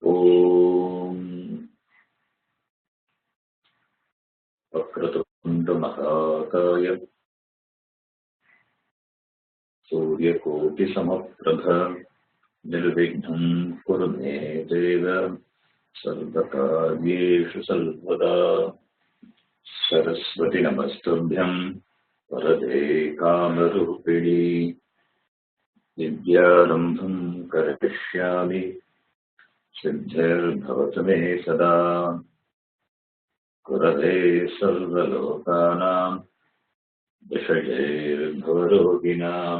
ॐ वक्रतुण्डमहाकाय सूर्यकोटिसमप्रभ निर्विघ्नं कुरु मे देव सर्वकार्येषु सर्वदा। सरस्वती नमस्तुभ्यं वरदे कामरूपिणी विद्यारम्भं करिष्यामि सिद्धिर्भवतु मे सदा। कुरते सर्वलोकानां विषयैर्भवरोगिणां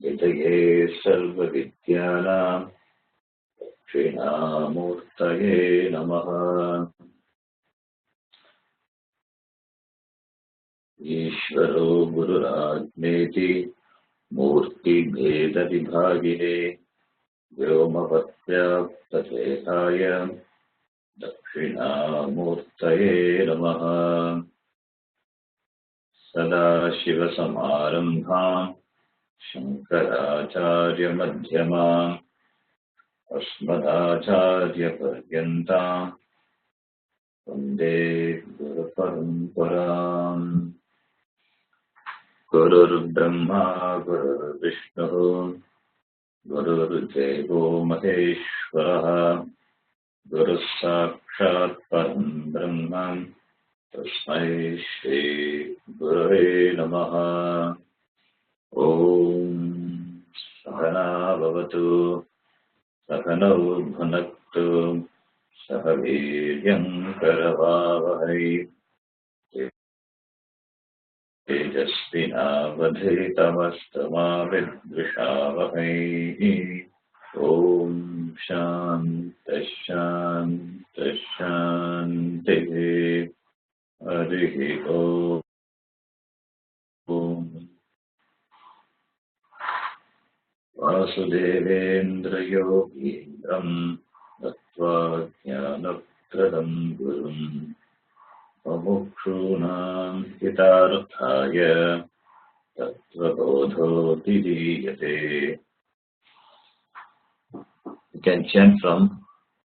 विधये सर्वविद्यानां दक्षिणामूर्तये नमः। ईश्वरो गुरुराज्ञेति मूर्तिभेदविभागिने व्योमवत्व्याप्तदेहाय दक्षिणामूर्तये नमः। सदाशिवसमारम्भाम् शङ्कराचार्यमध्यमाम् अस्मदाचार्यपर्यन्ताम् वन्दे गुरुपरम्पराम्। गुरुर्ब्रह्मा गुरुर्विष्णुः गुरुर्देवो महेश्वरः गुरुः साक्षात् परं ब्रह्म तस्मै श्री गुरवे नमः। ॐ सहना भवतु सहनौ भुनक्तु सह वीर्यं करवावहै तेजस्विनावधीतमस्तमा विद्विषावहै। ॐ शान्तिः शान्तिः शान्तिः। हरिः ॐ। वासुदेवेन्द्रयोगीन्द्रं दत्त्वा ज्ञानप्रदं गुरुं मुमुक्षूणां हितार्थाय तत्त्वबोधोऽभिधीयते। You can chant from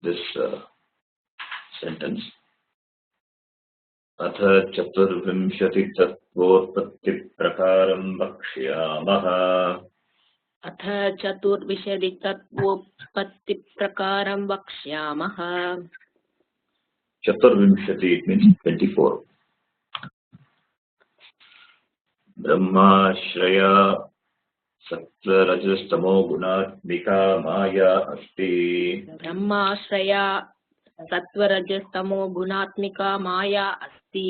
this sentence. अथ चतुर्विंशति तत्त्वोत्पत्ति प्रकारं वक्ष्यामः। अथ चतुर्विंशति तत्त्वोत्पत्ति प्रकारं वक्ष्यामः। चतुर्विंशति it means 24. ब्रह्माश्रया सत्त्वरजस्तमो गुणात्मिका माया अस्ति। ब्रह्माश्रया सत्त्वरजस्तमो गुणात्मिका माया अस्ति।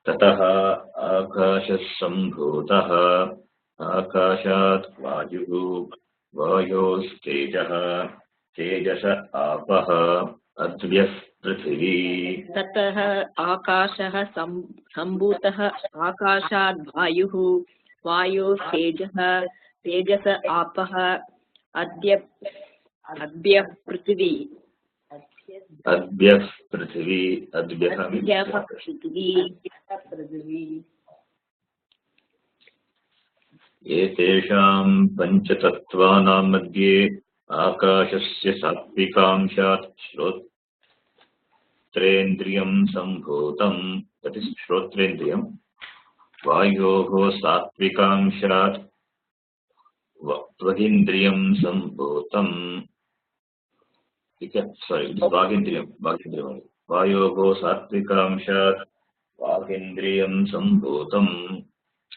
ततः आकाशः सम्भूतः आकाशात् वायुः वायोस्तेजः तेजस आपः अद्यः पृथिवी। ततः आकाशः सम्भूतः आकाशात् वायुः वायोस्तेजः तेजस आपः अद्यः पृथिवी। अद्यः पृथिवी अद्यः पृथिवी। एतेषां पञ्चतत्त्वानां मध्ये आकाशस्य सात्विकांशात् श्रोत्रेन्द्रियं सम्भूतं तत् श्रोत्रेन्द्रियं वायोः सात्विकांशात् त्वगिन्द्रियं सम्भूतं वागीन्द्रियं वायोः सात्विकांशात् वागीन्द्रियं सम्भूतम्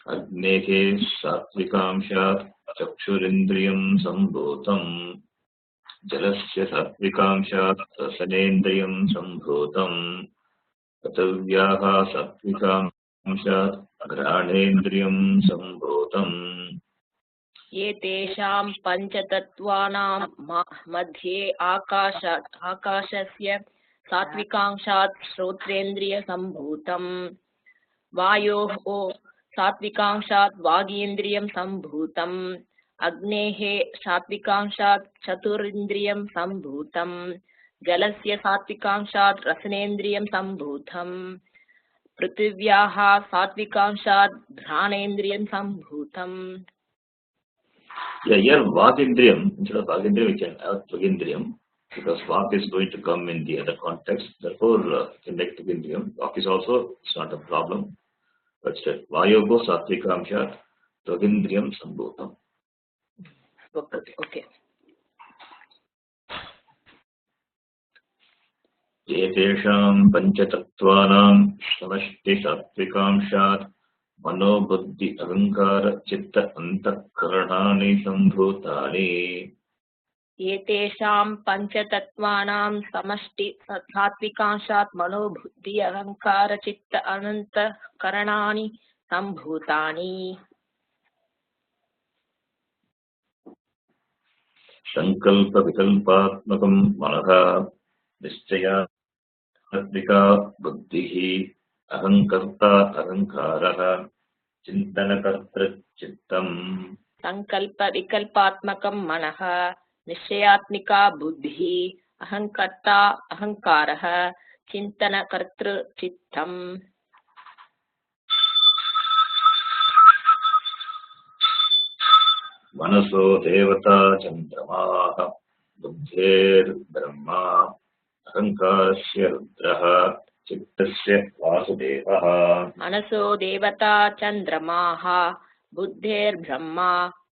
अग्नेः सात्विकांशात् चक्षुरिन्द्रियं सम्भूतम् जलस्य सात्विकांशात् रसनेन्द्रियं सम्भूतम् पृथिव्याः सात्विकांशात् घ्राणेन्द्रियं सम्भूतम्। एतेषां पञ्चतत्त्वानां मध्ये आकाशस्य सात्विकांशात् श्रोत्रेन्द्रियसम्भूतम् वायोः सात्विकांशात् वागीन्द्रियं सम्भूतम् अग्नेः सात्विकांशात् चतुरिन्द्रियं सम्भूतम् जलस्य सात्विकांशात् रसनेन्द्रियं सम्भूतम् पृथिव्याः सात्विकांशात् घ्राणेन्द्रियं सम्भूतम्। Yeah, here Vagindriyam, instead of Vagindriyam, we can have Tvagindriyam, because Vak is going to come in the other context. Therefore, can make Tvagindriyam. Vak is also, it's not a problem. But still, Vayogo Satvikamshat Tvagindriyam Sambhutam. Okay. एतेषां पञ्चतत्त्वानां समष्टिसात्विकांशात् मनोबुद्धि अहङ्कार चित्त अन्तःकरणानि सम्भूतानि एतेषां पञ्चतत्त्वानां समष्टि सात्विकांशात् मनोबुद्धि अहङ्कार चित्त अनन्तकरणानि सम्भूतानि सङ्कल्पविकल्पात्मकं मनः निश्चयात्मिका बुद्धिः अहङ्कर्ता अहङ्कारः चिन्तनकर्तृचित्तम् सङ्कल्पविकल्पात्मकं मनः निश्चयात्मिका बुद्धिः अहङ्कर्ता अहङ्कारः चिन्तनकर्तृचित्तम् मनसो देवता चन्द्रमाः बुद्धेर्ब्रह्मा अहङ्कारस्य रुद्रः चित्तस्य वासुदेवः मनसो देवता चन्द्रमाः बुद्धेर्ब्रह्मा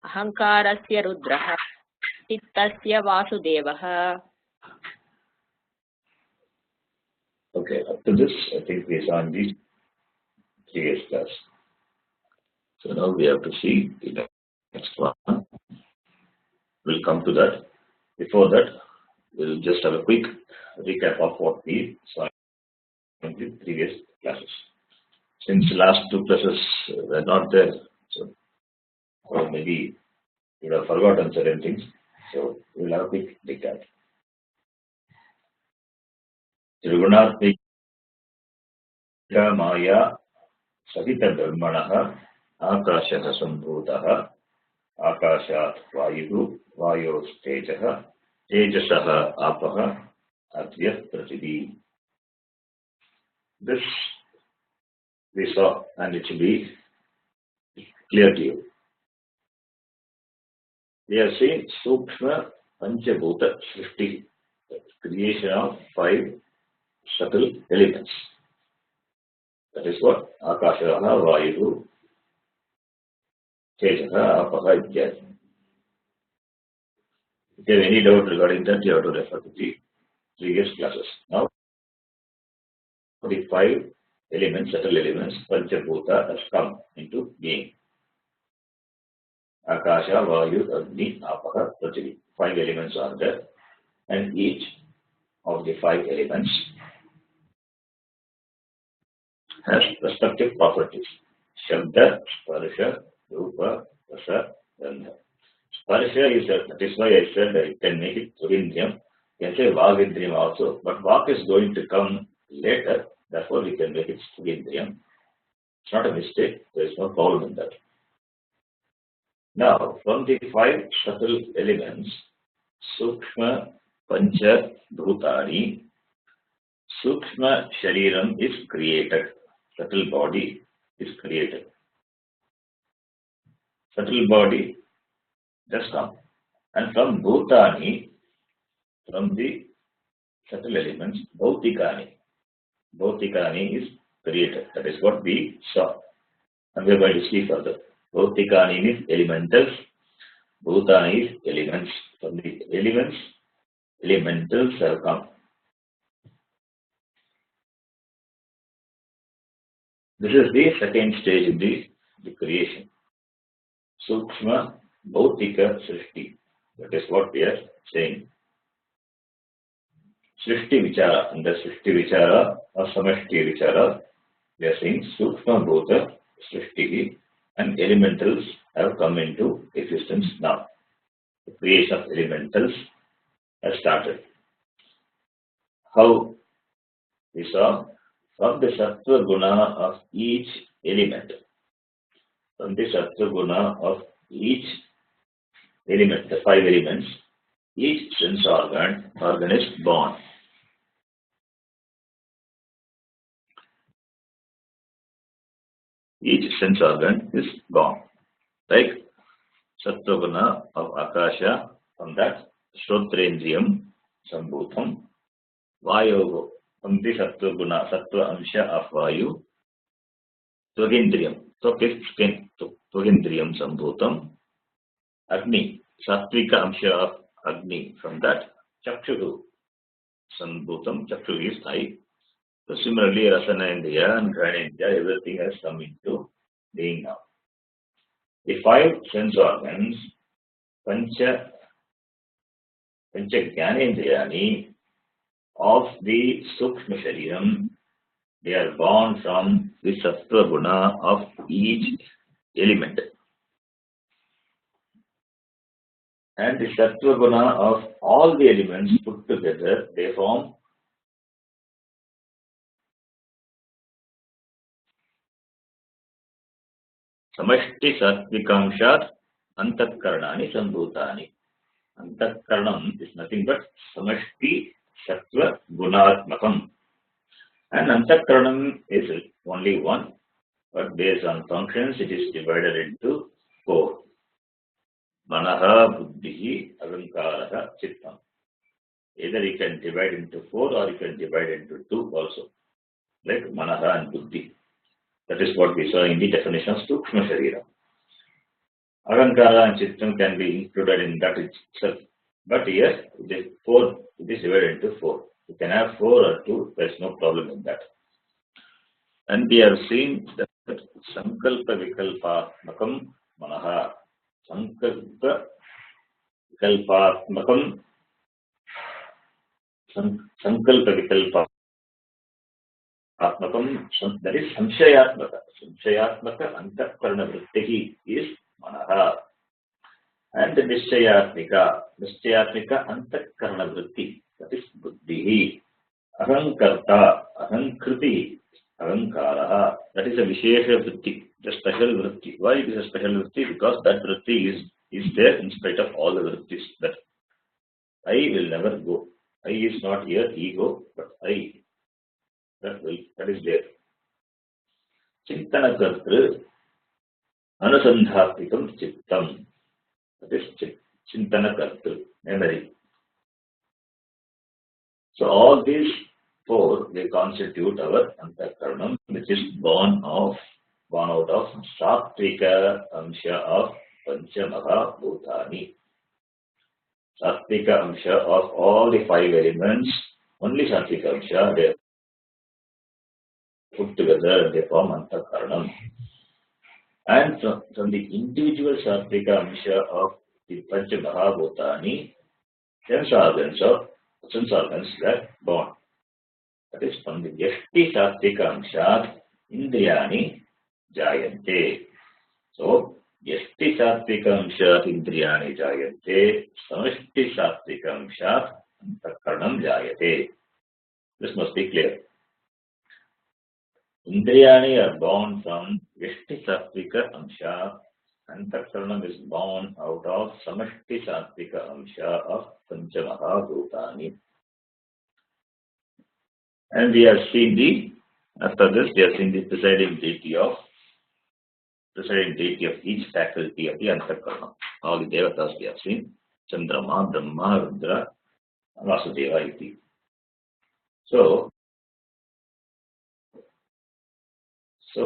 अहङ्कारस्य रुद्रः चित्तस्य वासुदेवः. Okay, up to this, I think we saw in the previous class. So now we have to see the next one. We'll come to that. Before that, we'll just have a quick recap of what we saw in the previous classes. Since the last two classes were not there, so maybe you would have forgotten certain things. So we'll have a quick recap. Trigunatmika Maya Savita Brahmanaha Akashah Sambhutaha Akashat Vayuhu Vayos Tejaha Tejasaha Apaha Atyat Pratidhi. This we saw, and it should be clear to you. We have seen Sukshma Panchabhuta Srishti, the creation of 5 subtle elements. That is what Akashaha, Vayuhu, Tejaha, Apaha, Ityat. If you have any doubt regarding that, you have to refer to the previous classes. Now, the 5 elements, subtle elements, Panchabhuta has come into being. Akasha, Vayu, Agni, Apaha, Prithvi. 5 elements are there, and each of the 5 elements has respective properties. Shabda, Sparsha, Rupa, Rasa, Gandha. Sparsha is that is why I said I can make it Surindriyam. You can say Vagindriyam also, but Vak is going to come later, therefore we can make it Surindriyam. It's not a mistake, there is no problem in that. Now, from the 5 subtle elements, Sukshma Pancha Bhutani, Sukshma Shariram is created. Subtle body is created. Subtle body does come. And from Bhutani, from the subtle elements, Bhautikani. Bhautikani is created. That is what we saw. And we are going to see further. Bhautikani is elementals. Bhutani is elements. From the elements, elementals have come. This is the second stage in the creation. Sukshma Bhautika Srishti. That is what we are saying. Srishti Vichara. Under Srishti Vichara or Samashti Vichara, we are saying Sukshma Bhuta Srishti, and elementals have come into existence now. The creation of elementals has started. How? We saw from the Sattva Guna of each element. From the Sattva Guna of each element, the 5 elements, each sense organ is born. Each sense organ is born. Like Sattva Guna of Akasha, from that Shrotrendriyam Sambhutam, Vayogo, from the Sattva Guna, Sattva Amsha of Vayu, Tvagendriyam, so fifth skin, Tvagendriyam Sambhutam, Agni, Sattvika Amsha of Agni, from that Chakshu Sambhutam, Chakshu is eye. So similarly, Rasanendriya and Granendriya, everything has come into being now. The five sense organs, Pancha Jnanendriyani of the Sukshma Shariram, they are born from the Sattva Guna of each element. And the Tattva Guna of all the elements put together, they form Samashti Sattvikamshat Antatkarnani Sambhutani. Antatkarnam is nothing but Samashti Sattva Gunatmakam. And Antatkarnam is only one, but based on functions, it is divided into four. Manaha, Buddhihi, Ahankaraha, Chittam. Either you can divide into four or you can divide into two also, like Manaha and Buddhi. That is what we saw in the definition of Sukshma Sharira. Ahankara and Chittam can be included in that itself. But here, it is divided into four. You can have four or two, there is no problem in that. And we have seen that Sankalpa Vikalpatmakam Manaha. Sankalpa Vikalpatmakam Sankalpa Vikalpatmakam, that is Samshayatmaka. Samshayatmaka Antakarna Vrittihi is Manaha. And the Nishayatmika Antakarna Vritti, that is Buddhihi. Ahankarta, Ahankriti, Ahankaraha, that is a Vishesha Vritti, the special Vritti. Why it is a special Vritti? Because that Vritti is there in spite of all the Vrittis. That I will never go. I is not here, ego, but I. That is there. Chintana Kartru, Anusandhapikam Chittam, that is Chintana Kartru, memory. So all these four, they constitute our Antakarnam, which is born out of Sattvika Amsha of Panchamaha Bhutani. Sattvika Amsha of all the five elements, only Sattvika Amsha, they put together, they form Antakarnam. And from the individual Sattvika Amsha of the Panchamaha Bhutani, sense organs were born. That is from the Yashti Sattvika Amshat, Indriyani Jayante. So, Yashti Sattvika Amshat, Indriyani Jayante, Samashti Sattvika Amshat, Antakarnam Jayate. This must be clear. Indriyani are born from Yashti Sattvika Amsha, Antakarnam is born out of Samashti Sattvika Amsha of Panchamaha Bhutani. And we have seen after this, we have seen the presiding deity of each faculty of the Antakarna. All the devatas we have seen, Chandrama, Brahma, Rudra, Vasudeva, iti. So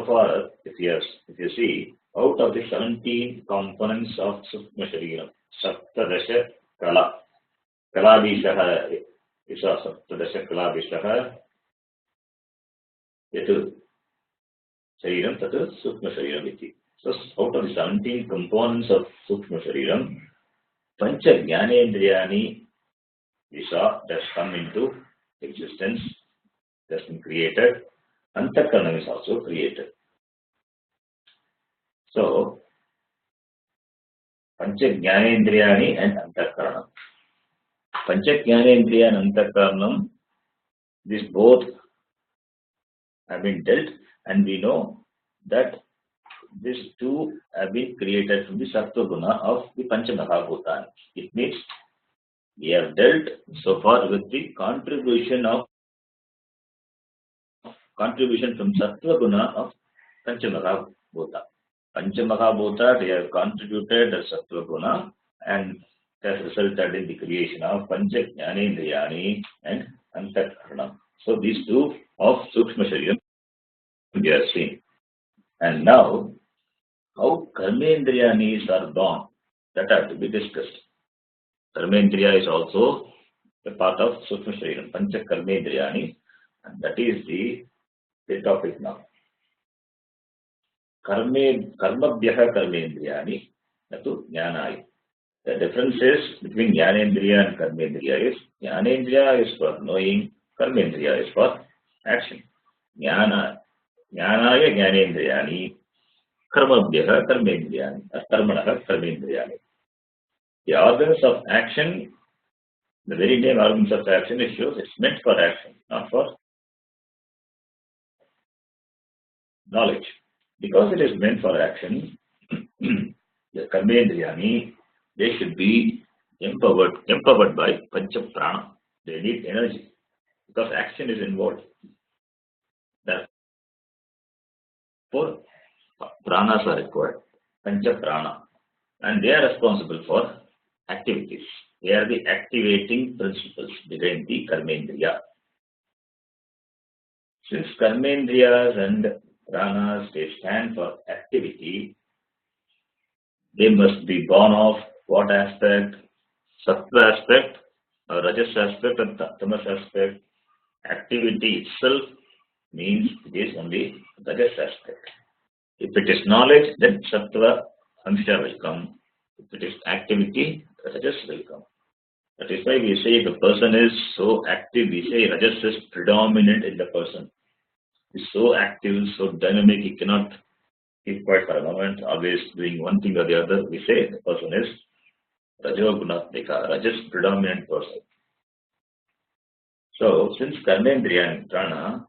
far, if you see, out of the 17 components of Sukshma Shariram, Saptadasha Kala, Kalabhishaha, Isa Saptadasha Kalabhishaha, Yatu Shariram, Tatu Sukshma Shariram iti. So out of the 17 components of Sukshma Shariram, Pancha Jnanendriyani, we saw, has come into existence, has been created. Antakarnam is also created. So, Pancha Jnanendriyani and Antakarnam. Pancha Jnanendriya and Antakarnam, these both have been dealt, and we know that these two have been created from the Sattva Guna of the Panchamahabhutani. It means we have dealt so far with the contribution from Tattva Guna of Panchamahabhuta. Panchamahabhuta, they have contributed the Sattva Guna and has resulted in the creation of Pancha Jnanendriyani and Antakarana. So these two of Sukshma Shariram we have seen. And now, how Karmendriyanis are born, that have to be discussed. Karmendriya is also a part of Sukshma Shariram, Pancha Karmendriyani, and that is the topic now. Karmabhyaha Karmendriyani, natu Jnanai. The difference is between Jnanendriya and Karmendriya is Jnanendriya is for knowing, Karmendriya is for action. Jnanaya Jnanendriyani, Karmabhyaha Karmendriyani, Karmanaha Karmendriyani. The organs of action, the very name organs of action, it shows it's meant for action, not for knowledge. Because it is meant for action, the Karmendriyani, they should be empowered by Pancha Prana. They need energy because action is involved. Therefore, pranas are required, Pancha Prana, and they are responsible for activities. They are the activating principles behind the Karmendriya. Since Karmendriyas and Pranas, they stand for activity, they must be born of what aspect? Sattva aspect, or Rajas aspect, or Tamas aspect. Activity itself means it is only Rajas aspect. If it is knowledge, then Sattva Amsha will come. If it is activity, Rajas will come. That is why we say if a person is so active, we say Rajas is predominant in the person. He is so active, so dynamic, he cannot keep quiet for a moment, always doing one thing or the other. We say the person is Rajogunatmika, Rajas predominant person. So, since Karmendriya and Prana,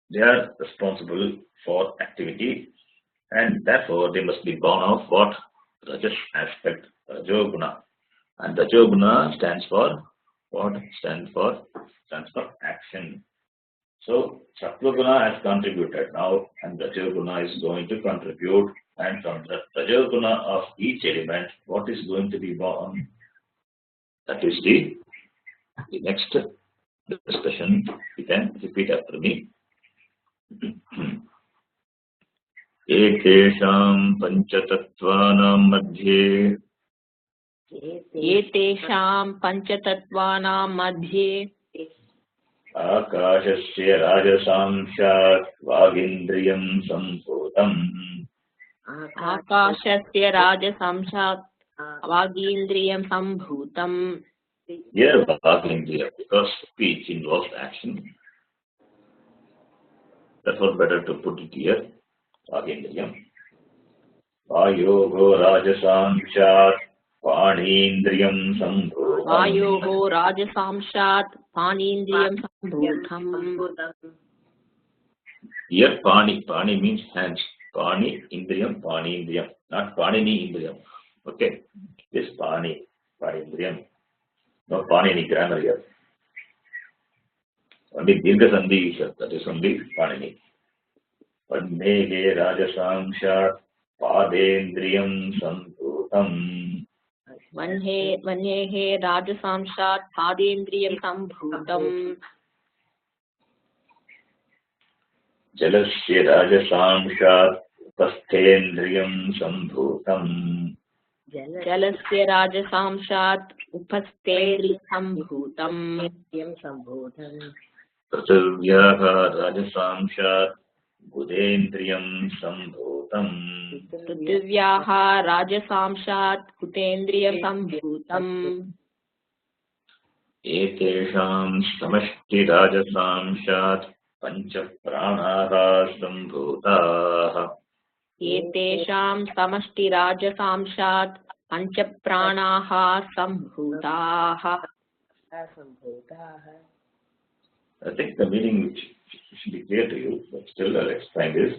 they are responsible for activity and therefore they must be born of what? Rajas aspect, Rajoguna. And Rajoguna stands for what? Stands for action. So, Sattvaguna has contributed now and Rajoguna is going to contribute, and from the Rajoguna of each element, what is going to be born? That is the next discussion. You can repeat after me. Etesham panchatattvanam madhye एतेषां पञ्चतत्त्वानां मध्ये Akashasya rajasamshat vagindriyam sambhutam. आकाशस्य राजसंशात् वागीन्द्रियं सम्भूतम्. Here vagindriya, because speech involves action. Therefore better to put it here, vagindriyam. Vayogo rajasamshat panindriyam sambhutam. वायोः राजसांशात् पानीन्द्रियं सम्भूतम्. Here pani means hands. Pani indriyam, not panini indriyam. Okay, this pani indriyam. No panini grammar here. Only dirgha sandhi, that is only panini. Padmege rajasamshat padendriyam sambhutam. वह्नेः राजसांशात् पादेन्द्रियं सम्भूतम्. Jalasya rajasamshat upasthendriyam sambhutam. जलस्य राजसांशात् उपस्थेन्द्रियं सम्भूतम्. पृथिव्याः राजसांशात् बुधेन्द्रियं सम्भूतम्. पृथिव्याः राजसांशात् कुतेन्द्रियं सम्भूतम्. एतेषां समष्टिराजसांशात् पञ्चप्राणाः सम्भूताः. एतेषां समष्टिराजसांशात् पञ्चप्राणाः सम्भूताः. I think the meaning should be clear to you, but still I'll explain this.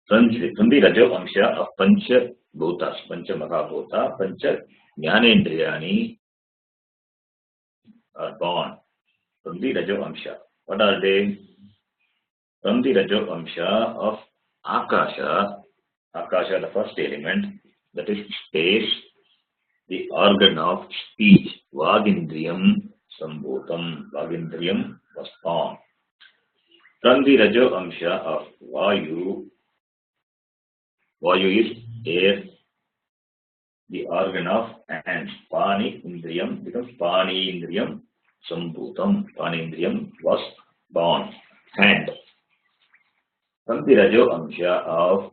From the Rajo Amsha of Pancha Bhutas, Pancha Mahabhuta, Pancha Jnanendriyani are born from the Rajo Amsha. What are they? From the Rajo Amsha of Akasha, Akasha, the first element, that is space, the organ of speech, Vagindriyam Sambhutam, Vagindriyam was born. From the Rajo Amsha of Vayu, Vayu is air, the organ of hands, Pani Indriyam becomes Pani Indriyam Sambhutam, Pani Indriyam was born, hand. From the Rajo Amsha of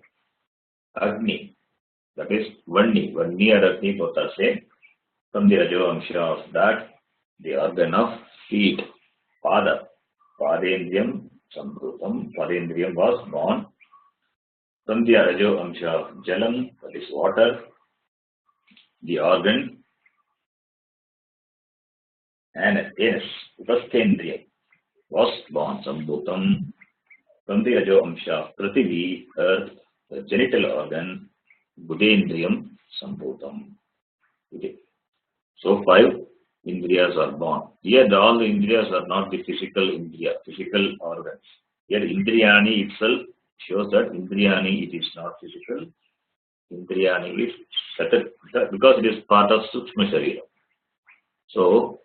Agni, that is Vani, Vani or Agni both are same. From the Rajo Amsha of that, the organ of feet, Pada, Padendriyam Sambhutam, Padendriyam was born. From the Rajo Amsha of Jalam, that is water, the organ and yes, Upasthendriya was born, Sambhutam. From the Rajo Amsha of Prithivi, earth, the genital organ, Budendriyam Sambhutam. Okay. So 5 Indriyas are born. Here all the Indriyas are not the physical Indriya, physical organs. Here Indriyani itself shows that Indriyani it is not physical. Indriyani is because it is part of Sukshma Sharira. So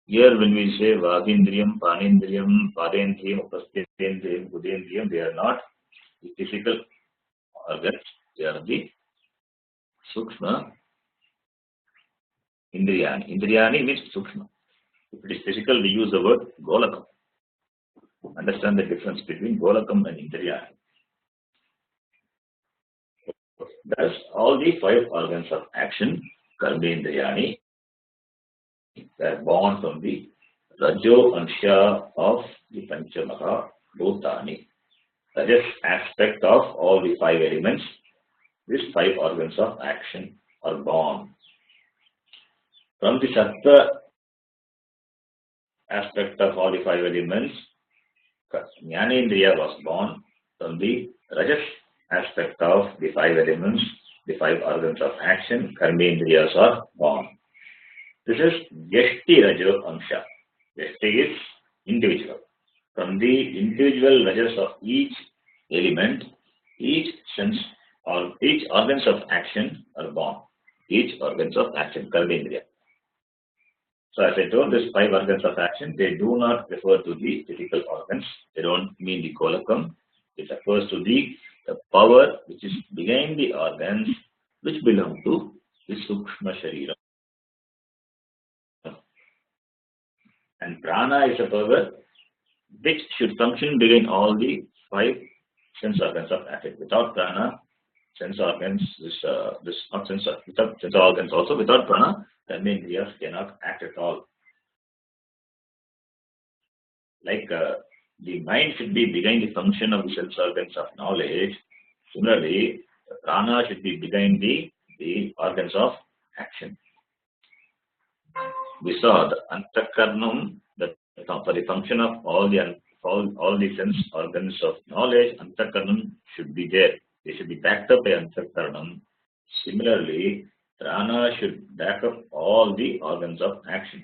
here when we say Vagindriyam, Panindriyam, Padendriyam, Upasthendriyam, Budendriyam, they are not the physical organs, they are the Sukshma Indriyani. Indriyani means Sukshma. If it is physical, we use the word Golakam. Understand the difference between Golakam and Indriyani. Thus, all the 5 organs of action, Karmendriyani, they are born from the Rajo Ansha of the Panchamaha Bhutani. Rajas aspect of all the 5 elements, these 5 organs of action are born. From the Sattva aspect of all the 5 elements, Jnanendriya was born. From the Rajas aspect of the 5 elements, the 5 organs of action, Karmendriyas are born. This is Yashti Rajo Amsha. Yashti is individual. From the individual Rajas of each element, each sense or each organs of action are born. Each organs of action, Karmendriya. So as I told, these 5 organs of action, they do not refer to the physical organs. They don't mean the Golakam. It refers to the power which is behind the organs which belong to the Sukshma Sharira. And Prana is a power which should function behind all the 5 sense organs of action. Without Prana, sense organs, not sense, without sense organs also, without Prana, the Karmendriyas cannot act at all. Like the mind should be behind the function of the sense organs of knowledge. Similarly, the Prana should be behind the organs of action. We saw the Antakarnam, that for the function of all the sense organs of knowledge, Antakarnam should be there. They should be backed up by Antakarnam. Similarly, Prana should back up all the organs of action.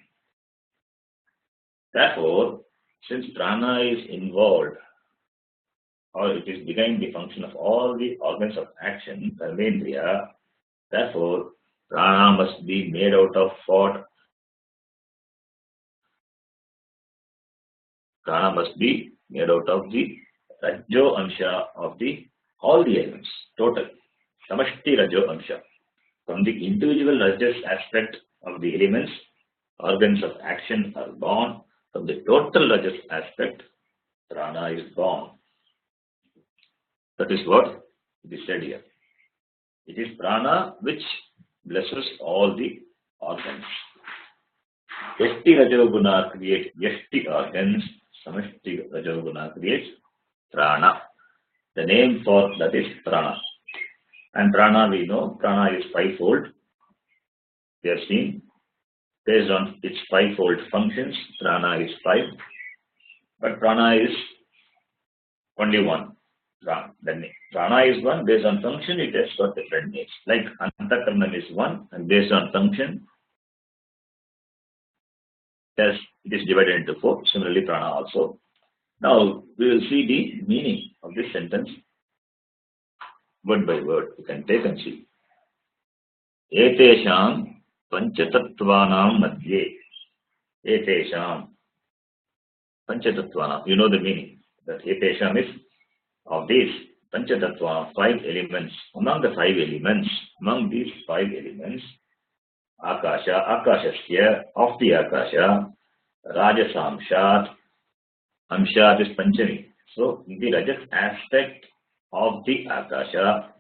Therefore, since Prana is involved, or it is behind the function of all the organs of action, Karmendriya, therefore, Prana must be made out of what? Prana must be made out of the Rajo Ansha of all the elements, total. Samashti Rajo Ansha. From the individual Rajas aspect of the elements, organs of action are born. From the total Rajas aspect, Prana is born. That is what it is said here. It is Prana which blesses all the organs. Yashti Rajoguna creates Yashti organs. Samashti Rajoguna creates Prana. The name for that is Prana. And Prana, we know, Prana is 5-fold. We have seen, based on its 5-fold functions, Prana is 5. But Prana is only one. Prana is one, based on function, it has got different names. Like Antakarnam is one, and based on function, it is divided into 4. Similarly, Prana also. Now we will see the meaning of this sentence word by word. You can take and see. Etesham panchatattvanam madhye. Etesham panchatattvanam. You know the meaning. That etesham is of these panchatattva, 5 elements. Among the 5 elements, among these 5 elements, Akasha, Akashasya, of the Akasha, Rajasamshat, Amshat is Panchami. So, in the Rajas aspect of the Akasha,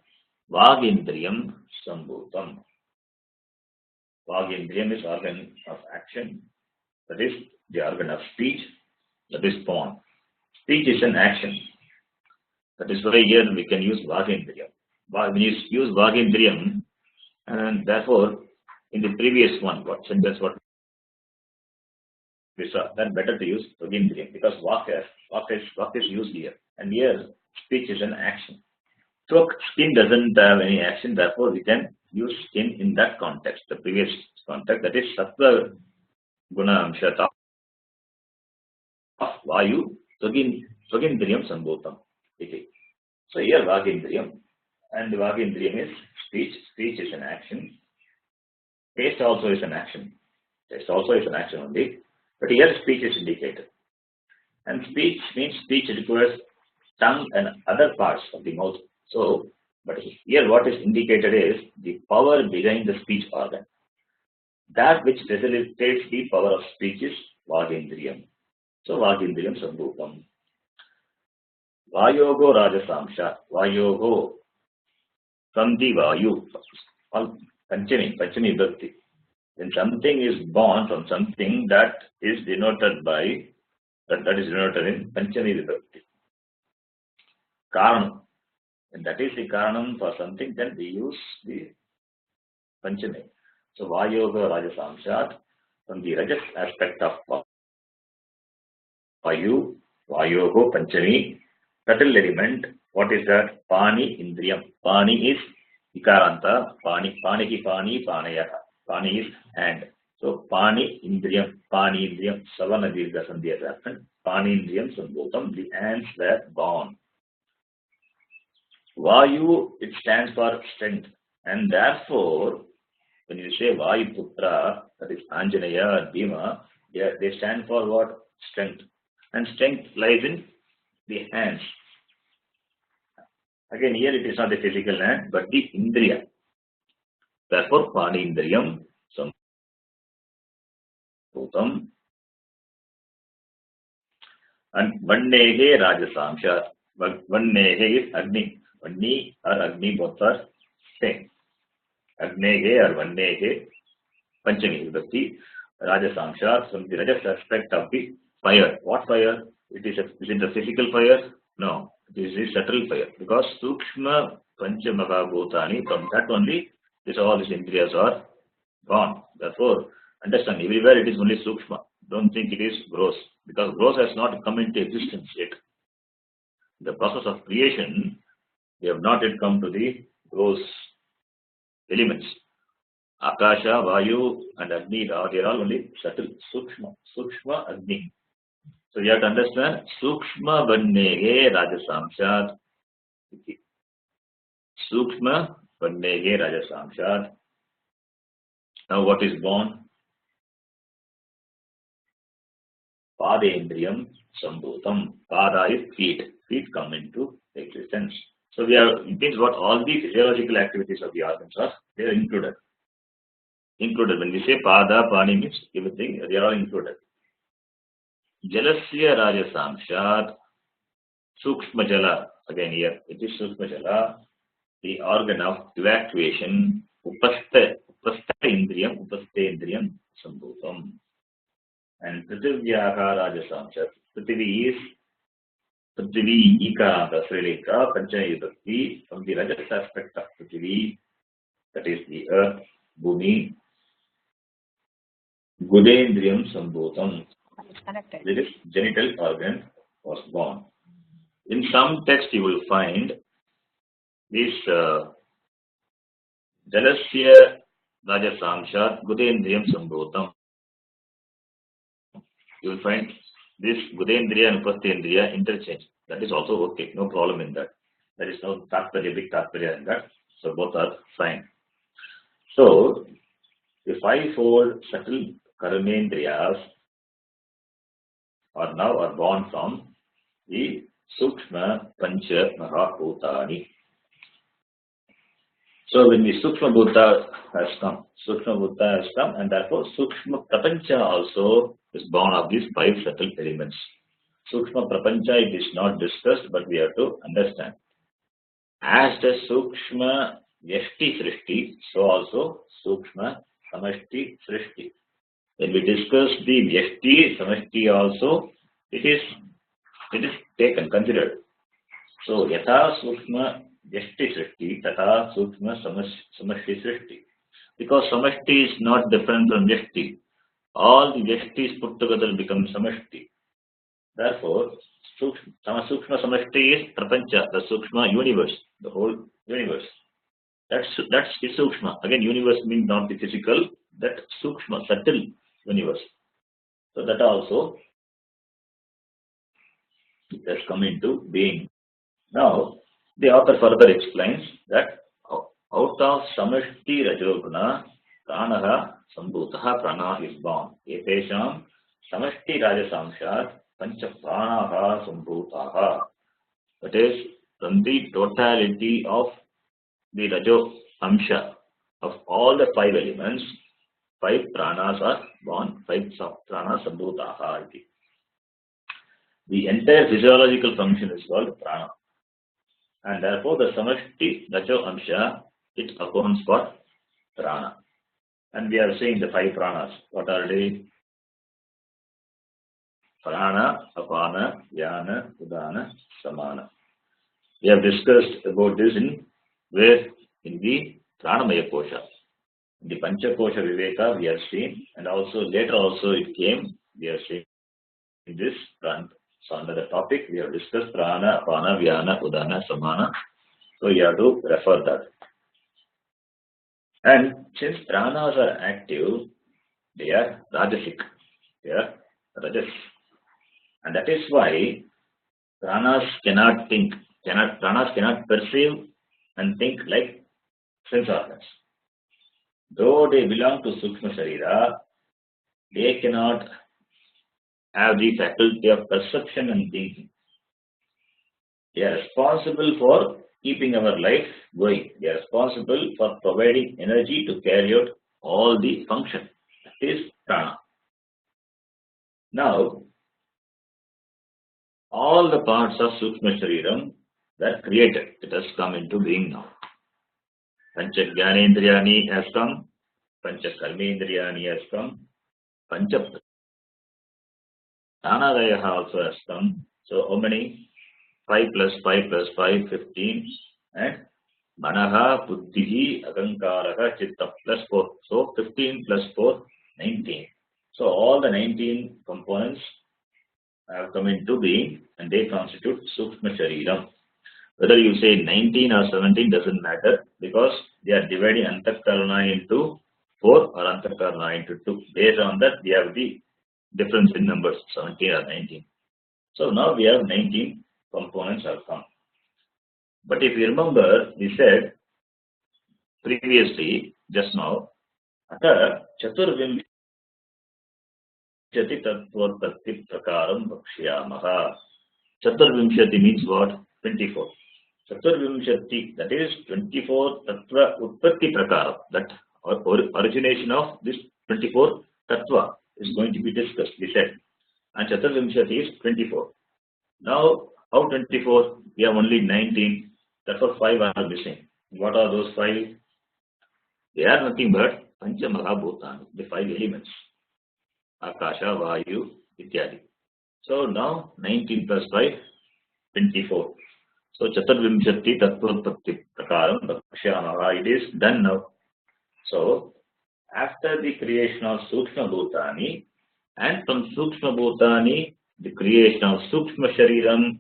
Vagindriyam Sambhutam. Vagindriyam is organ of action. That is the organ of speech. That is born. Speech is an action. That is why here we can use Vagindriyam. When you use Vagindriyam, and therefore, in the previous one, what we saw, then better to use Vagindriyam because Vak is used here. And here, speech is an action. So, skin doesn't have any action, therefore, we can use skin in that context, the previous context, that is Tattva Guna Amshata of Vayu Vagindriyam Sambhutam. So, here Vagindriyam, and Vagindriyam is speech. Speech is an action. Taste also is an action. Taste also is an action only. But here speech is indicated. And speech means speech requires tongue and other parts of the mouth. So, but here what is indicated is the power behind the speech organ. That which facilitates the power of speech is Vagindriyam. So, Vagindriyam Sambhutam. Vayogo Rajasamsha. Vayogo from the Vayu. Panchami Vibhakti. When something is born from something that is denoted by, that is denoted in Panchami Vibhakti. Karanam. And that is the Karanam for something, then we use the Panchami. So, Vayoga Rajasamshat, from the Rajas aspect of Vayu, Vayogo Panchami, subtle element, what is that? Pani Indriyam. Pani is Ikaranta, Pani Panayaka. Pani is hand. So, Pani Indriyam, Savana Dirgha Sandhya has happened. Pani Indriyam Sambhutam, the hands were born. Vayu, it stands for strength. And therefore, when you say Vayu Putra, that is Anjanaya or Bhima, they stand for what? Strength. And strength lies in the hands. Again, here it is not the physical hand, but the Indriya. Therefore, Pani Indriyam Sambhutam. And Vannehe Rajasamsha. Vannehe is Agni. Vanni or Agni both are same. Agnehe or Vannehe, Panchami Vibhakti, Rajasamsha, from the Rajas aspect of the fire. What fire? Is it the physical fire? No, it is the subtle fire. Because Sukshma Panchamaha Bhutani, from that only, all these Indriyas are gone. Therefore, understand, everywhere it is only Sukshma. Don't think it is gross. Because gross has not come into existence yet. The process of creation, we have not yet come to the gross elements. Akasha, Vayu, and Agni, they are all only subtle. Sukshma, Agni. So you have to understand, Sukshma Vannehe Rajasamshat. Sukshma Vannehe Rajasamshat. Now what is born? Padendriyam Sambhutam. Pada is feet. Feet come into existence. So it means what all the physiological activities of the organs are, they are included. When we say Pada, Pani means everything, they are all included. Jalasya Rajasamshat, Sukshma Jala, again here, it is Sukshma Jala, the organ of evacuation, Upastha Indriyam Sambhutam. And Prithivyaha Rajasamshat, Prithvi Ikaranta Srileka, Panchami Vibhakti, from the Rajas aspect of Prithvi, that is the earth, Bhumi, Gudendriyam Sambhutam. This genital organ was born. In some text you will find this Jalasya Rajasamshat Gudendriyam Sambhutam. You will find this Budendriya and Upastendriya interchange. That is also okay, no problem in that. There is no Tattva, big Tattva in that. So both are fine. So the fivefold subtle karmendriyas are now born from the Sukshma Pancha Mahabhutani. So when the Sukshma Buddha has come, and therefore Sukshma Prapancha also is born of these five subtle elements. Sukshma Prapancha, it is not discussed, but we have to understand. As the Sukshma Yashti Srishti, so also Sukshma Samashti Srishti. When we discuss the Yashti Samashti also, it is taken, considered. So Yatha Sukshma Yashti Srishti, Tata Sukshma Samashti Srishti. Because Samashti is not different from Yashti. All the Yashtis put together become Samashti. Therefore, Sukshma Samashti is Prapancha, the Sukshma universe, the whole universe. That's the Sukshma. Again, universe means not the physical, that Sukshma, subtle universe. So that also has come into being. Now, the author further explains that out of Samashti Rajoguna, Pranaha Sambhutaha Prana is born. Etesham Samashti Rajasamshat Pancha Pranaha Sambhutaha. That is, from the totality of the Rajo Amsha of all the five elements, five pranas are born, five pranas Sambhutaha. The entire physiological function is called prana. And therefore, the Samashti Rajo Amsha, it accounts for prana. And we are seeing the five pranas. What are they? Prana, Apana, Vyana, Udana, Samana. We have discussed about this in the Pranamaya Kosha. In the Pancha Kosha Viveka, we have seen, and also later also it came, we have seen in this front. So under the topic, we have discussed Prana, Apana, Vyana, Udana, Samana. So you have to refer that. And since pranas are active, they are rajasic. They are rajas. And that is why pranas cannot think, pranas cannot perceive and think like sense organs. Though they belong to Sukshma Sharira, they cannot have the faculty of perception and thinking. They are responsible for keeping our life going. They are responsible for providing energy to carry out all the function. That is prana. Now, all the parts of Sukshma Shariram were created. It has come into being now. Pancha Jnanendriyani has come. Pancha Karmendriyani has come. Pancha Pranadaya also has come. So how many? 5 plus 5 plus 5, 15. And Manaha, Buddhihi, Agankaraha, Chitta plus 4. So 15 plus 4, 19. So all the 19 components have come into being and they constitute Sukshma Shariram. Whether you say 19 or 17 doesn't matter because they are dividing Antakarana into 4 or Antakarana into 2. Based on that, we have the difference in numbers, 17 or 19. So now we have 19 components have come. But if you remember, we said previously, just now, Ata Chaturvimshati Tattvabodha Prakaram Bhakshiyamaha. Chaturvimshati means what? 24. Chaturvimshati, that is 24 Tattva Utpatti Prakaram. That origination of this 24 Tattva is going to be discussed, we said. And Chaturvimshati is 24. Now, how 24? We have only 19. Therefore, 5 are missing. What are those 5? They are nothing but Pancha Mahabhutani, the 5 elements. Akasha, Vayu, Ityadi. So now 19 plus 5, 24. So Chaturvimshati Tattvabodha Prakaram Bhakshiyamaha. It is done now. So after the creation of Sukshma Bhutani and from Sukshma Bhutani, the creation of Sukshma Shariram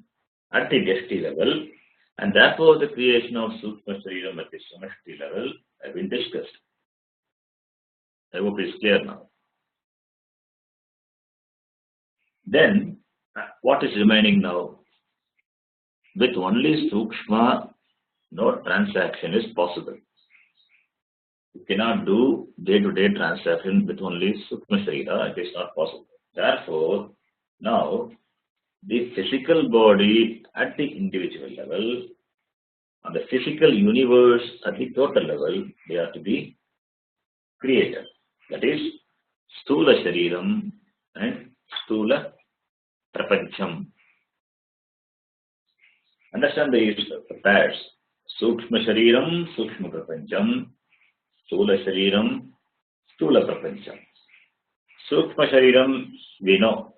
at the Vyashti level and therefore the creation of Sukshma Shariram at the Samashti level have been discussed. I hope it's clear now. Then What is remaining now? With only Sukshma, no transaction is possible. You cannot do day-to-day transaction with only Sukshma Sharira. It is not possible. Therefore, now the physical body at the individual level, and the physical universe at the total level, they are to be created. That is, Stula Shariram and Stula Prapancham. Understand these pairs. Sukshma Shariram, Sukshma Prapancham, Stula Shariram, Stula Prapancham. Sukshma Shariram, we know.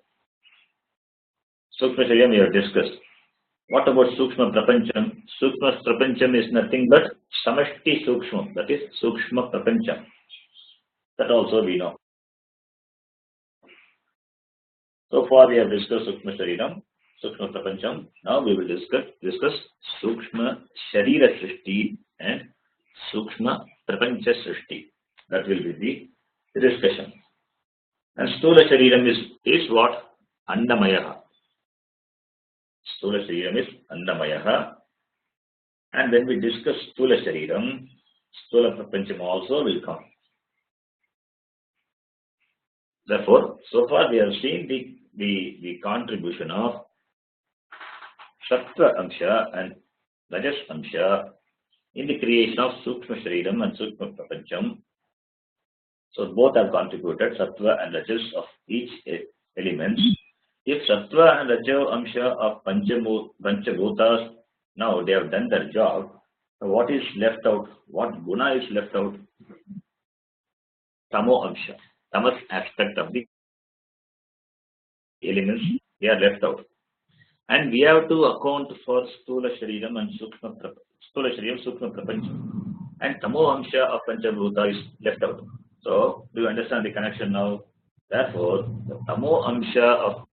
Sukshma Shariram we have discussed. What about Sukshma Prapancham? Sukshma Prapancham is nothing but Samashti Sukshma, that is Sukshma Prapancham. That also we know. So far we have discussed Sukshma Shariram, Sukshma Prapancham. Now we will discuss Sukshma Sharira Srishti and Sukshma Prapancha Srishti. That will be the discussion. And Stula Shariram is what? Annamayaha. Stula Shariram is Annamayaha. And when we discuss Stula Shariram, Stula Prapancham also will come. Therefore, so far we have seen the contribution of Tattva Amsha and Rajas Amsha in the creation of Sukshma Shariram and Sukshma Prapancham. So both have contributed, Sattva and Rajas of each element. If Sattva and Rajas Amsha of Panchabhutas, now they have done their job, so what is left out? What guna is left out? Tamo Amsha, tamas aspect of the elements, they are left out. And we have to account for Stula Shariram and Sukshma Prapancham. And Tamo Amsha of Panchabhuta is left out. So, do you understand the connection now? Therefore, the Tamo Amsha of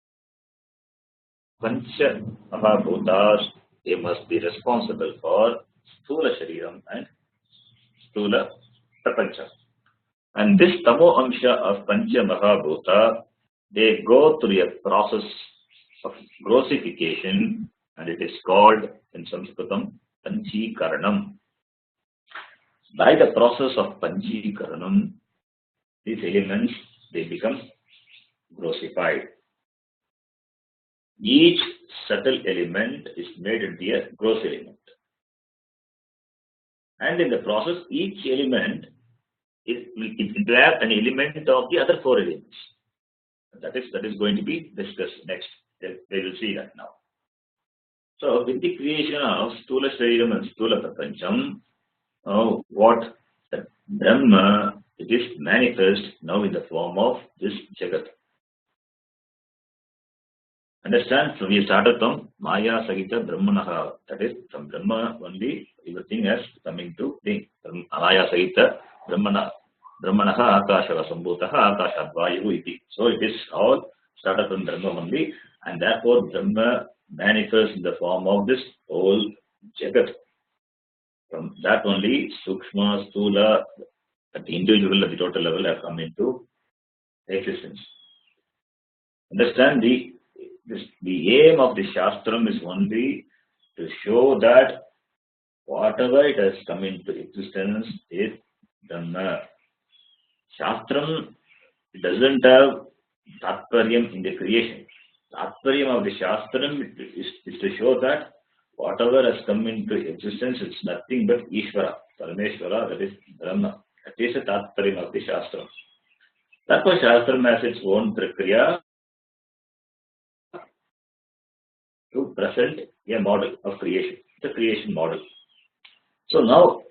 Panchabhutas, they must be responsible for Stula Shariram and Stula Prapancham. And this Tamo Amsha of Panchamahabhuta, they go through a process of grossification, and it is called in Sanskritam Panchikaranam. By the process of Panchikaranam, these elements, they become grossified. Each subtle element is made into a gross element. And in the process, each element will have an element of the other four elements. That is going to be discussed next. They will see that now. So, with the creation of Stula Shariram and Stula Prapancham, what the Brahma, it is manifest now in the form of this Jagat. Understand? So, we started from Maya Sagita Brahmanaha. That is, from Brahma only, everything has coming to being. From Maya Sagita Brahmanaha Akashava Sambhutaha Akashadvayu iti. So, it is all started from Brahma only, and therefore Brahma manifests in the form of this whole Jagat. From that only, Sukshma, Stula, at the individual, at the total level, have come into existence. Understand, the aim of the Shastram is only to show that whatever it has come into existence is Brahma. Shastram doesn't have Tattvaryam in the creation. Tattvaryam of the Shastram is to show that whatever has come into existence is nothing but Ishvara, Parameshvara, that is Brahma. That is the Tattvaryam of the Shastram. Therefore, Shastram has its own prakriya to present a model of creation, the creation model. So now,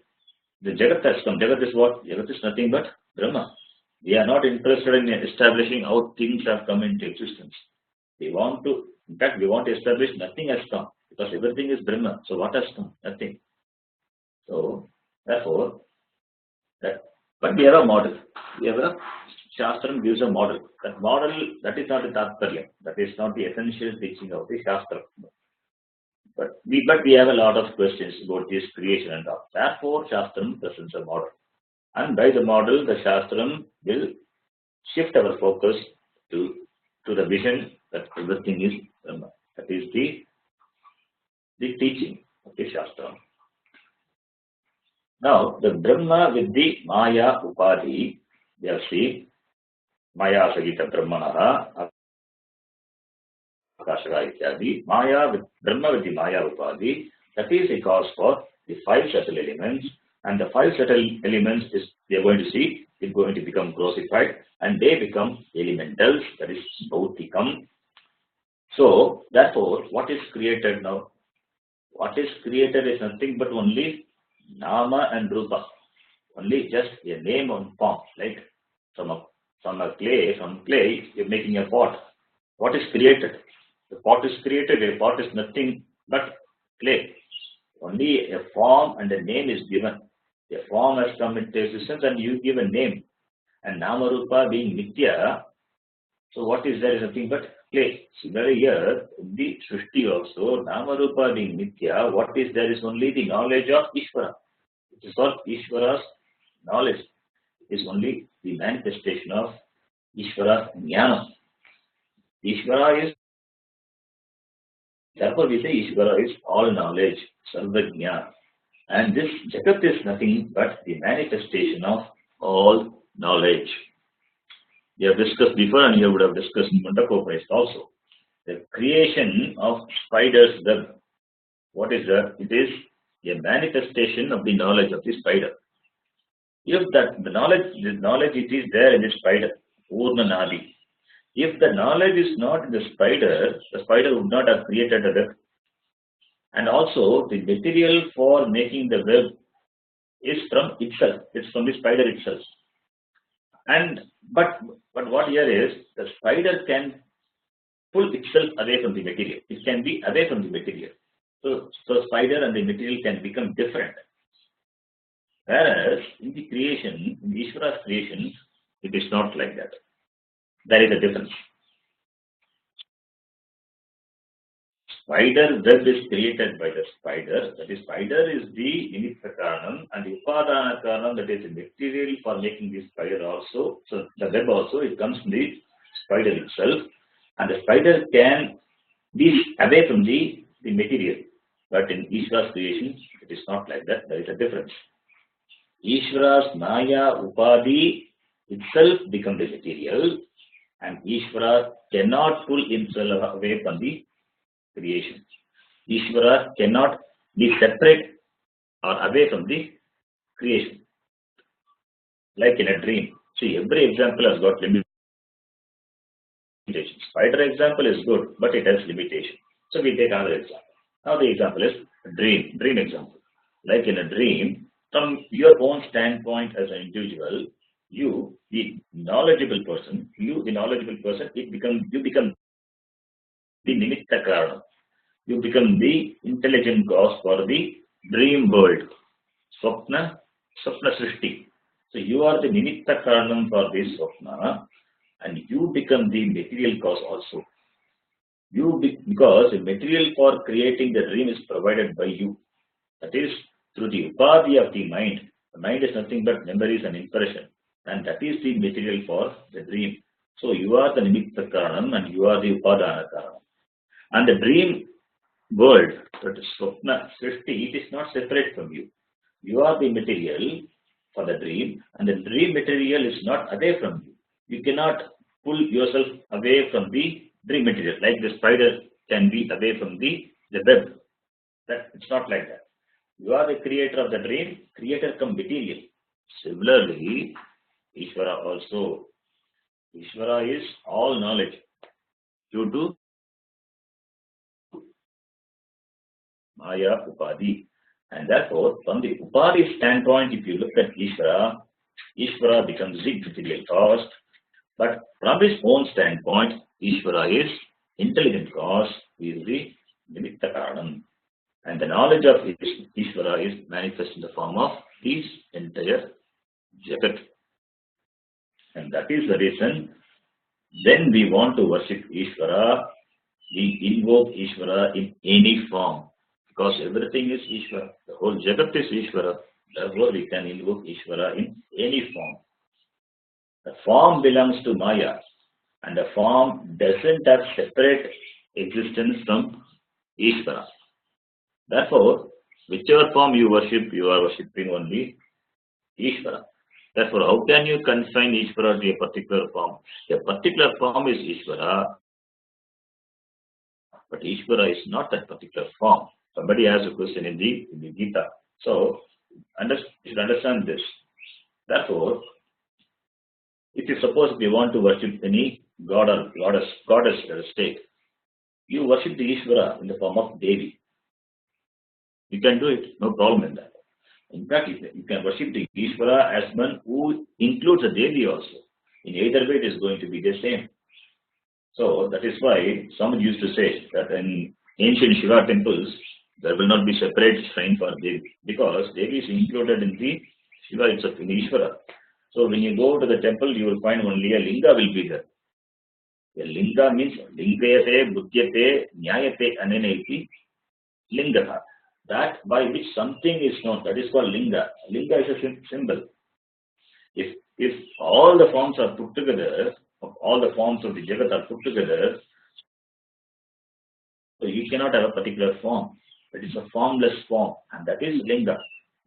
the Jagat has come. Jagat is what? Jagat is nothing but Brahma. We are not interested in establishing how things have come into existence. In fact, we want to establish nothing has come, because everything is Brahma. So what has come? Nothing. So, therefore, but we have a model. Shastram gives a model. That model, that is not the Tattvarya. That is not the essential teaching of the Shastra. But we have a lot of questions about this creation and all. Therefore, Shastram presents a model. And by the model, the Shastram will shift our focus to the vision that everything is Brahma. That is the teaching of the Shastra. Now, the Brahma with the Maya Upadhi, we have seen Maya Sagita Brahmanaha, Akashara Ityadi, Maya with Brahma with the Maya Upadhi, that is a cause for the 5 subtle elements, and the 5 subtle elements is, we are going to see, is going to become grossified, and they become elementals, that is Bhautikam. So, therefore, what is created now? What is created is nothing but only Nama and Rupa. Only just a name and form. Like from clay, you're making a pot. What is created? The pot is created, a pot is nothing but clay. Only a form and a name is given. A form has come into existence and you give a name. And Nama Rupa being Nitya, so what is there is nothing but clay. Similarly here, in the Srishti also, Nama Rupa being Nitya, what is there is only the knowledge of Ishvara. It is called Ishvara's knowledge. It is only the manifestation of Ishvara's Jnana. Ishvara is, therefore we say Ishvara is all knowledge, Sarvajna. And this Jagat is nothing but the manifestation of all knowledge. We have discussed before and you would have discussed in Mundakopa also. The creation of spider's web. What is that? It is a manifestation of the knowledge of the spider. If the knowledge it is there in the spider, Purna Nadi. If the knowledge is not in the spider would not have created a web. And also the material for making the web is from itself. It's from the spider itself. And but what here is the spider can pull itself away from the material. It can be away from the material. So spider and the material can become different. Whereas in the creation, in Ishvara's creation, it is not like that. There is a difference. Spider web is created by the spider. That is, spider is the nimitta karanam, and the upadana karanam, that is the material for making this spider also. So the web also, it comes from the spider itself, and the spider can be away from the material. But in Ishvara's creation, it is not like that. There is a difference. Ishvara's Maya Upadhi itself becomes the material, and Ishvara cannot pull himself away from the creation. Ishvara cannot be separate or away from the creation. Like in a dream. See, every example has got limitations. Spider example is good, but it has limitation. So we take another example. Now the example is dream example. Like in a dream, from your own standpoint as an individual, you, the knowledgeable person, you become the nimitta karanam. You become the intelligent cause for the dream world. Swapna Srishti. So you are the nimitta karanam for this swapna, and you become the material cause also. Because the material for creating the dream is provided by you. That is through the upadhi of the mind. The mind is nothing but memories and impression, and that is the material for the dream. So you are the nimitta karanam and you are the upadana karanam. And the dream world, that is swapna srishti, it is not separate from you. You are the material for the dream, and the dream material is not away from you. You cannot pull yourself away from the dream material, like the spider can be away from the web. That it's not like that. You are the creator of the dream, creator come material. Similarly, Ishvara also. Ishvara is all knowledge due to Maya Upadhi. And therefore, from the Upadhi standpoint, if you look at Ishvara becomes the material cause. But from his own standpoint, Ishvara is intelligent cause, he is the nimitta karanam. And the knowledge of Ishvara is manifest in the form of this entire Jagat. And that is the reason when we want to worship Ishvara, we invoke Ishvara in any form. Because everything is Ishvara. The whole Jagat is Ishvara. Therefore, we can invoke Ishvara in any form. The form belongs to Maya. and the form doesn't have separate existence from Ishvara. Therefore, whichever form you worship, you are worshipping only Ishvara. Therefore, how can you confine Ishvara to a particular form? A particular form is Ishvara, but Ishvara is not that particular form. Somebody has a question in the Gita. So, you should understand this. Therefore, if you suppose you want to worship any god or goddess state, you worship the Ishvara in the form of Devi. You can do it, no problem in that. In fact, you can worship the Ishvara as one who includes a Devi also. In either way, it is going to be the same. So that is why someone used to say that in ancient Shiva temples, there will not be separate shrine for Devi, because Devi is included in the Shiva itself, in Ishvara. So when you go to the temple, you will find only a linga will be there. A linga means lingayate, buddhyate, nyayate, aneneti, lingaha. That by which something is known, that is called linga. Linga is a symbol. If all the forms are put together, all the forms of the Jagat are put together, so you cannot have a particular form. It is a formless form, and that is linga.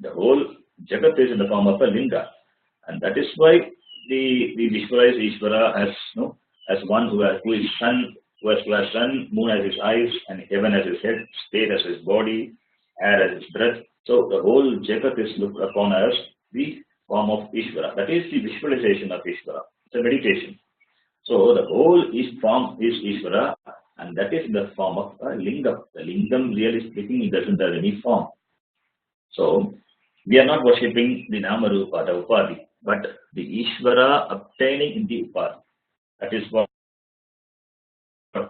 The whole Jagat is in the form of a linga, and that is why we visualize Ishvara as one who is sun, who has sun, moon as his eyes, and heaven as his head, space as his body, air as his breath. So the whole Jagat is looked upon as the form of Ishvara. That is the visualization of Ishvara. It's a meditation. So the whole form is Ishvara, and that is in the form of a lingam. The lingam, really speaking, it doesn't have any form. So we are not worshipping the Nama Rupa, the Upadhi, but the Ishvara obtaining in the Upadhi. That is what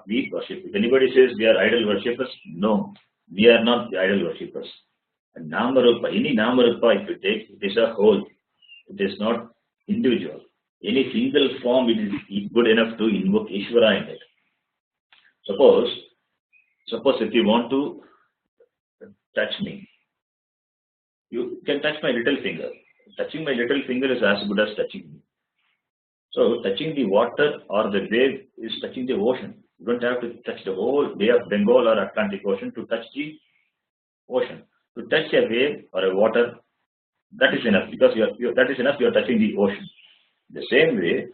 we worship. If anybody says we are idol worshippers, no, we are not the idol worshippers. And Nama Rupa, any Nama Rupa, if you take, it is a whole. It is not individual. Any single form, it is good enough to invoke Ishvara in it. Suppose if you want to touch me, you can touch my little finger. Touching my little finger is as good as touching me. So touching the water or the wave is touching the ocean. You don't have to touch the whole Bay of Bengal or Atlantic Ocean to touch the ocean. To touch a wave or a water, that is enough, because that is enough, you are touching the ocean. The same way,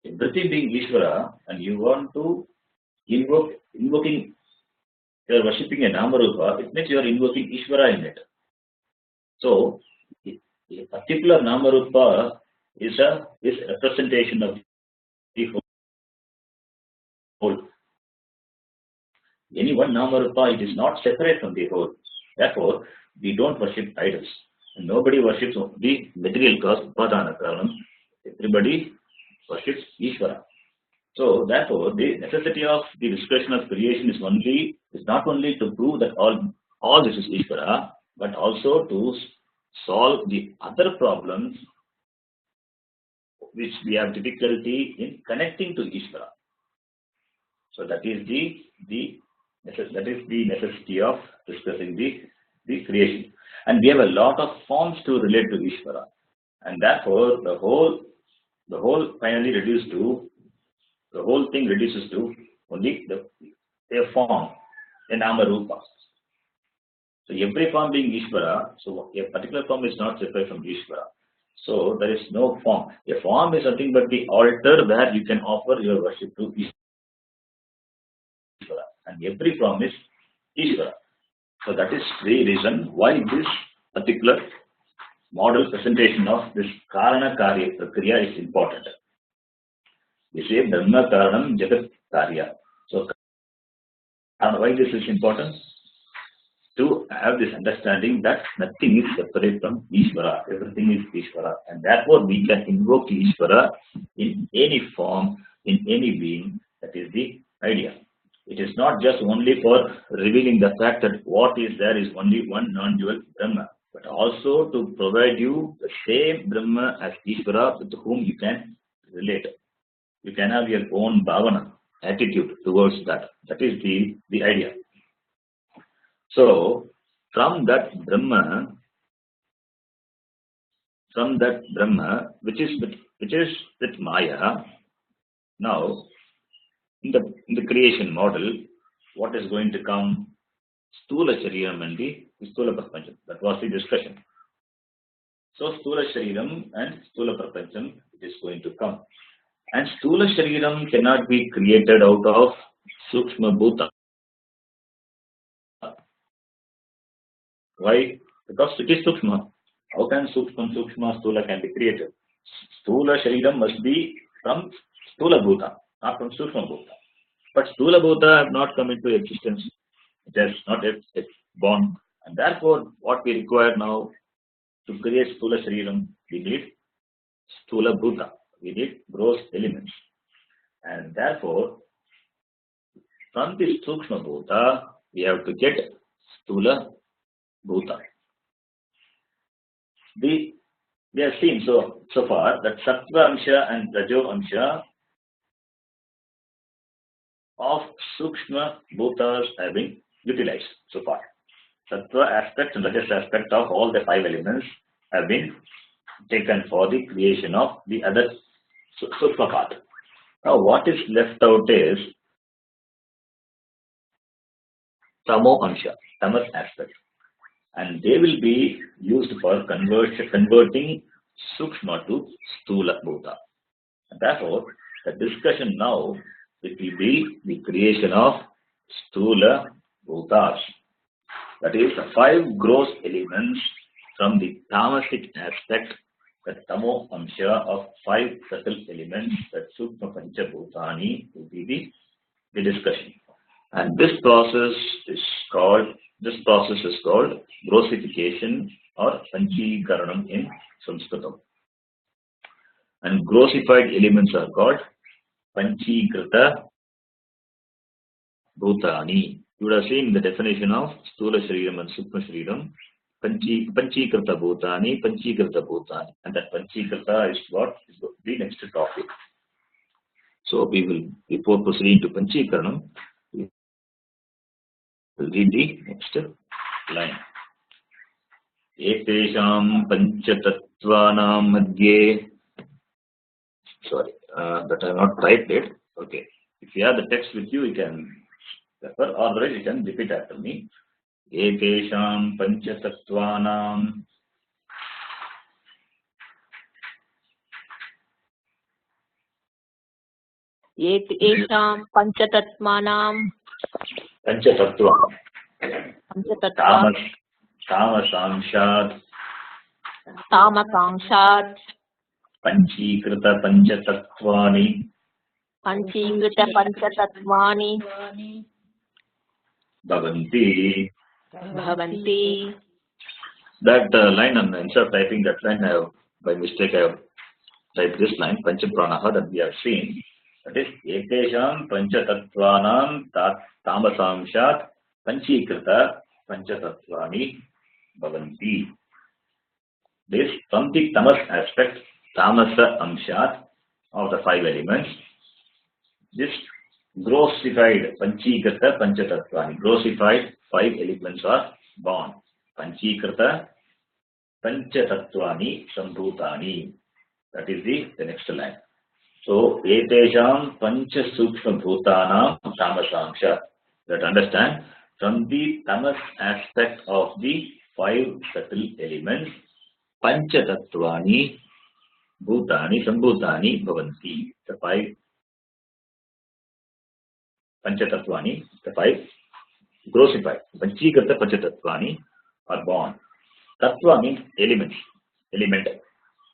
everything being Ishvara, and you want to invoking, you are worshipping a Namarupa, it means you are invoking Ishvara in it. So, a particular Namarupa is a representation of the whole. Any one Namarupa, it is not separate from the whole. Therefore, we don't worship idols. And nobody worships the material cause, Upadana Karanam. Everybody worships Ishvara. So, therefore, the necessity of the discussion of creation is not only to prove that all this is Ishvara, but also to solve the other problems which we have difficulty in connecting to Ishvara. So that is the necessity of discussing the creation. And we have a lot of forms to relate to Ishvara. And therefore the whole finally the whole thing reduces to only a form, a Nama Rupa. So every form being Ishvara, so a particular form is not separate from Ishvara. So there is no form. A form is nothing but the altar where you can offer your worship to Ishvara. And every form is Ishvara. So that is the reason why this particular model presentation of this Karana Karya Prakriya is important. We say Brahma Karanam Jagat Karya. So why this is important? To have this understanding that nothing is separate from Ishvara, everything is Ishvara, and therefore we can invoke Ishvara in any form, in any being. That is the idea. It is not just only for revealing the fact that what is there is only one non-dual Brahma, but also to provide you the same Brahma as Ishvara with whom you can relate. You can have your own bhavana, attitude towards that. That is the idea. So, from that Brahma, which is with Maya, now in the creation model, what is going to come? Stula Shariram and the Stula Prapancham. That was the discussion. So Stula Shariram and Stula Prapancham is going to come. And Stula Shariram cannot be created out of Sukshma Bhuta. Why? Because it is Sukshma. How can Sukshma, Stula can be created? Stula Shariram must be from Stula Bhuta, not from Sukshma Bhuta. But Stula Bhuta have not come into existence. It has not yet born. And therefore, what we require now to create Stula Shariram, we need Stula Bhuta. We need gross elements. And therefore, from this Sukshma Bhuta, we have to get Stula Bhuta. We have seen so far that Sattva Amsha and Rajo Amsha of Sukshma Bhutas have been utilized so far. Tattva aspect and Rajas aspect of all the 5 elements have been taken for the creation of the other Sukshma part. Now what is left out is Tamo Amsha, Tamas aspect. And they will be used for converting Sukshma to Stula Bhuta. And therefore, the discussion now it will be the creation of Stula Bhutas. That is the 5 gross elements from the tamasic aspect, the Tamo Amsha of 5 subtle elements, that Sukshma Pancha Bhutani will be the discussion. And this process is called grossification or Panchikaranam in Sanskritam. And grossified elements are called Panchikrita Bhutani. You would have seen the definition of Stula Shariram and Sukshma Shariram. Panchikrita Bhutani, Panchikrita Bhutani. And that Panchikrita is what is the next topic. So we will, before proceeding to Panchikaranam, we will read the next line. Etesham Panchatattvanam Madhye. Sorry, that I have not typed it. Okay. If you have the text with you, you can refer, or otherwise you can repeat after me. Etesham Panchatattvanam. Etesham Panchatattvanam. Panchatattva. Panchatattva. Tamasamshat. Tamasamshat. Panchikrita Panchatattwani. Panchikrita Panchatattwani. Bhavanti. Bhavanti. That line, instead of typing that line, by mistake I have typed this line, Panchapranaha, that we have seen. That is, Etesham Panchatattvanam Tamasamshat Panchikrita Panchatattwani Bhavanti. This, from the tamas aspect, tamasa amshat of the 5 elements, this grossified Panchikrita Panchatattwani, grossified 5 elements are born. Panchikrita Panchatattwani Sambhutani. That is the next line. So, Etesham Pancha Sukshma Bhutanam Tamasamsha. That understand, from the tamas aspect of the 5 subtle elements, Panchatattwani Bhutani Sambhutani Bhavanti. The 5 Panchatattwani, the 5 grossified, Panchikrita Panchatattwani are born. Tattva means elements, element.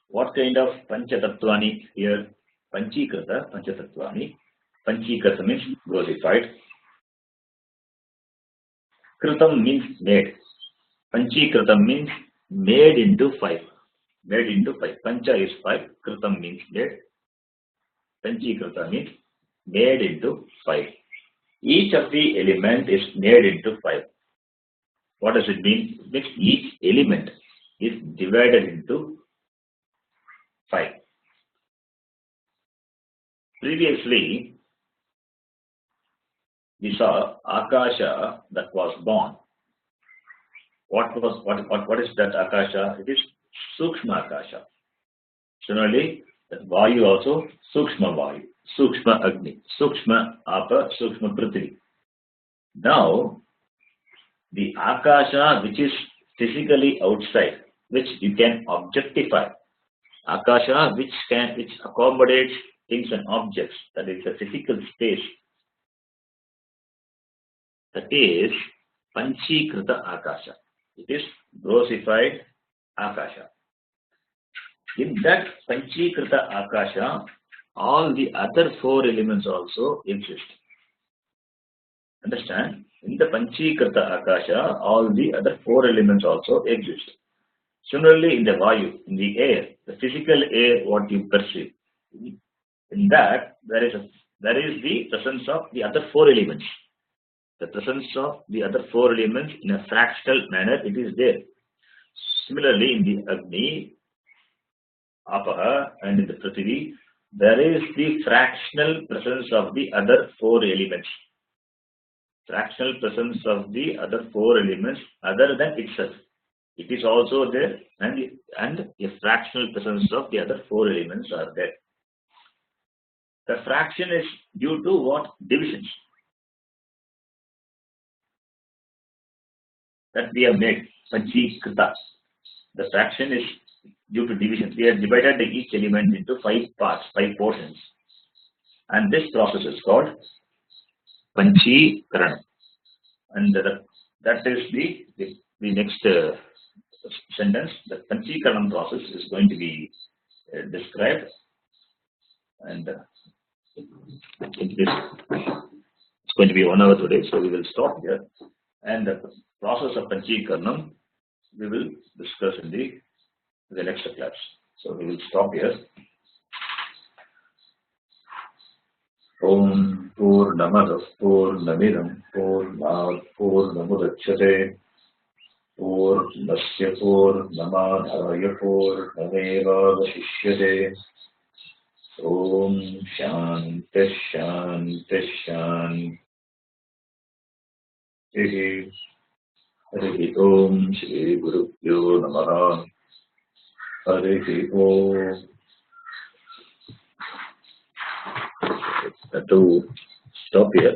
What kind of Panchatattwani here? Panchikrita Panchatattwani. Panchikrita means grossified. Kritam means made. Panchikritam means made into 5. Made into 5. Pancha is 5. Kritam means made. Panchikrita means made into 5. Each of the element is made into 5. What does it mean? It means each element is divided into 5. Previously, we saw Akasha that was born. What is that Akasha? It is Sukshma Akasha. Similarly, That Vayu also Sukshma Vayu, Sukshma Agni, Sukshma Apa, Sukshma Prithvi. Now, the Akasha, which is physically outside, which you can objectify, Akasha, which accommodates things and objects, that is a physical space, that is Panchikrita Akasha. It is grossified Akasha. In that Panchikrita Akasha, all the other four elements also exist. Understand? In the Panchikrita Akasha, all the other four elements also exist. Similarly, in the Vayu, in the air, the physical air, what you perceive, in that there is the presence of the other four elements. The presence of the other four elements in a fractional manner, it is there. Similarly, in the Agni, Apaha, and in the Prithvi, there is the fractional presence of the other four elements. Fractional presence of the other four elements other than itself. It is also there, and a fractional presence of the other four elements are there. The fraction is due to what? Divisions that we have made. Panchikrita. The fraction is due to divisions. We have divided each element into 5 parts, 5 portions. And this process is called Panchikaranam. And that is the next sentence. The Panchikaranam process is going to be described. And I think it's going to be 1 hour today, so we will stop here. And the process of Panchikaranam we will discuss in the next class. So we will stop here. Om Purnamadav Purnamidam Purnad Purnamudachyate Purnasya Purnamadhaya Purnamevavashishyate. Om Shanti Shanti Shanti. Hare Om Shri Guru Pyo Namaha. Hare Om. To stop here.